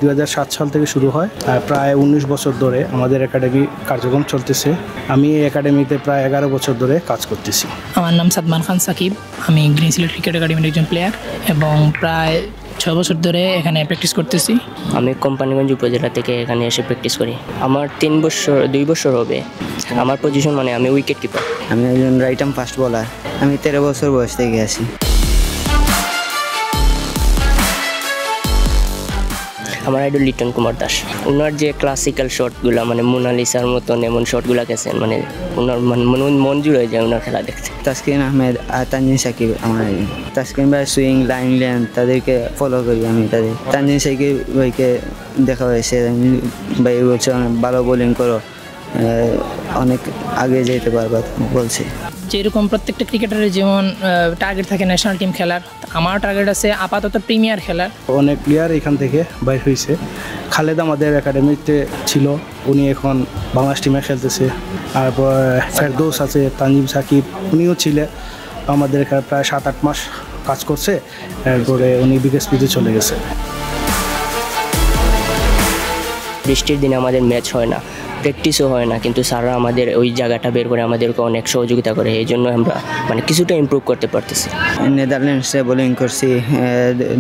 2007 সাল থেকে শুরু হয়। প্রায় 19 বছর ধরে আমাদের একাডেমি কার্যক্রম চলতেছে। আমি এই একাডেমিতে প্রায় 11 বছর ধরে কাজ করতেছি। আমার নাম সাদমান খান সাকিব। আমি গ্রিন সিলেট ক্রিকেট একাডেমির একজন প্লেয়ার এবং প্রায় 6 বছর ধরে এখানে প্র্যাকটিস করতেছি। আমি কোম্পানিগঞ্জ উপজেলা থেকে এখানে এসে প্র্যাকটিস করি। আমার 2 বছর হবে। আমার পজিশন মানে আমি উইকেট কিপার। আমি একজন রাইট আর্ম ফাস্ট বোলার। আমি 13 বছর বয়স থেকে আছি। আমার আইডল লিটন কুমার দাস। ওনার যে ক্লাসিক্যাল শটগুলো মানে মোনালিসার মতন এমন শটগুলো গেছেন মানে ওনার মন জুড়ে হয়ে যায় ওনার খেলা দেখতে। তাসকিন আহমেদ আর তানজিন সাকিব আমার তাসকিন ভাই সুইং লাইন লেন্থ তাদেরকে ফলো করি আমি। তানজিন সাকিব ভাইকে দেখা হয়েছে, ভাই বলছে অনেক ভালো বোলিং করো, অনেক আগে যেতে পারবা বলছে। যেরকম প্রত্যেকটা ক্রিকেটারের যেমন টার্গেট থাকে ন্যাশনাল টিম খেলার, আমার টার্গেট আছে আপাতত প্রিমিয়ার খেলার। অনেক প্লেয়ার এখান থেকে বাইর হয়েছে। খালেদ আমাদের একাডেমিতে ছিল, উনি এখন বাংলাদেশ টিমে খেলতেছে। তারপর ফেরদৌস আছে, তানজিম সাকিব উনিও ছিলেন আমাদের এখানে প্রায় 7-8 মাস কাজ করছে। এরপরে উনি বিকেএসপিতে চলে গেছে। বৃষ্টির দিনে আমাদের ম্যাচ হয় না, প্র্যাকটিসও হয় না, কিন্তু স্যাররা আমাদের ওই জায়গাটা বের করে আমাদেরকে অনেক সহযোগিতা করে। এই জন্য আমরা মানে কিছুটা ইমপ্রুভ করতে পারতেছি। নেদারল্যান্ডসে বোলিং করছি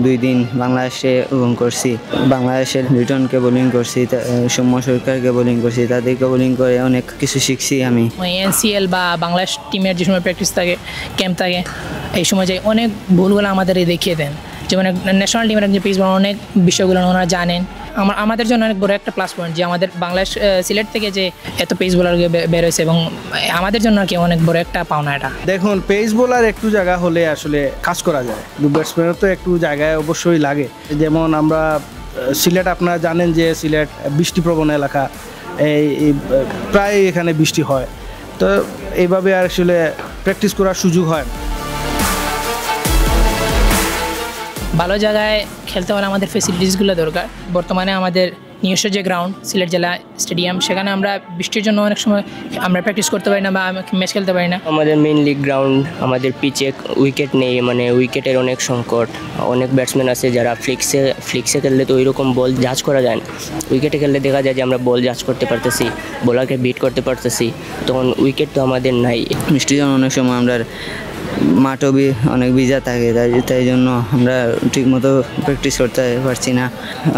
2 দিন, বাংলাদেশে করছি, বাংলাদেশের লিটনকে বোলিং করছি, সৌম্য সরকারকে বোলিং করছি, তাদেরকে বোলিং করে অনেক কিছু শিখছি আমি। এনসিএল বা বাংলাদেশ টিমের যে সময় প্র্যাকটিস থাকে, ক্যাম্প থাকে, এই সময় যাই অনেক ভুলগুলো আমাদের দেখিয়ে দেন। যেমন ন্যাশনাল টিমের একজন পেস বলার অনেক বিষয়গুলো ওনারা জানেন। আমাদের জন্য অনেক বড় একটা প্লাস পয়েন্ট যে আমাদের বাংলাদেশ সিলেট থেকে যে এত পেস বোলার বের হয়েছে এবং আমাদের জন্য আর কি অনেক বড় একটা পাওনা এটা। দেখুন, পেস বোলার একটু জায়গা হলে আসলে কাজ করা যায়, কিন্তু ব্যাটসম্যানের তো একটু জায়গায় অবশ্যই লাগে। যেমন আমরা সিলেট, আপনারা জানেন যে সিলেট বৃষ্টিপ্রবণ এলাকা, এই প্রায় এখানে বৃষ্টি হয়, তো এইভাবে আসলে প্র্যাকটিস করার সুযোগ হয়। ভালো জায়গায় খেলতে হলে আমাদের ফেসিলিটিসগুলো দরকার। বর্তমানে আমাদের নিজস্ব যে গ্রাউন্ড সিলেট জেলা স্টেডিয়াম, সেখানে আমরা বৃষ্টির জন্য অনেক সময় আমরা প্র্যাকটিস করতে পারি না বা ম্যাচ খেলতে পারি না। আমাদের মেইন লিগ গ্রাউন্ড, আমাদের পিচে উইকেট নেই, মানে উইকেটের অনেক সংকট। অনেক ব্যাটসম্যান আছে যারা ফ্লিক্সে খেললে তো ওইরকম বল জাজ করা যায় না। উইকেটে খেললে দেখা যায় যে আমরা বল জাজ করতে পারতেছি, বোলারকে বিট করতে পারতেছি, তখন উইকেট তো আমাদের নাই। বৃষ্টির জন্য অনেক সময় আমরা মাঠও অনেক ভিজা থাকে, তাই জন্য আমরা ঠিকমতো প্র্যাকটিস করতে পারছি না।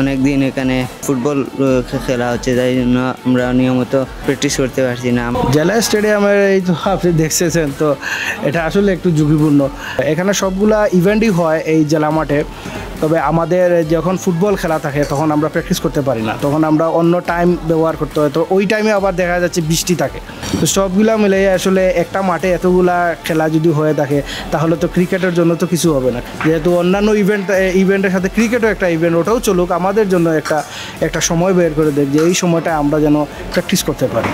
অনেক দিন এখানে ফুটবল খেলা হচ্ছে, তাই জন্য আমরা নিয়মিত প্র্যাকটিস করতে পারছি না। জেলা স্টেডিয়ামের এই তো আপনি দেখছেন, তো এটা আসলে একটু ঝুঁকিপূর্ণ। এখানে সবগুলা ইভেন্টই হয় এই জেলা মাঠে, তবে আমাদের যখন ফুটবল খেলা থাকে তখন আমরা প্র্যাকটিস করতে পারি না, তখন আমরা অন্য টাইম ব্যবহার করতে হয়, তো ওই টাইমে আবার দেখা যাচ্ছে বৃষ্টি থাকে। তো সবগুলা মিলে আসলে একটা মাঠে এতগুলা খেলা যদি হয়ে থাকে তাহলে তো ক্রিকেটের জন্য তো কিছু হবে না। যেহেতু অন্যান্য ইভেন্টের সাথে ক্রিকেটও একটা ইভেন্ট, ওটাও চলুক, আমাদের জন্য একটা সময় বের করে দেখ যে এই সময়টা আমরা যেন প্র্যাকটিস করতে পারি।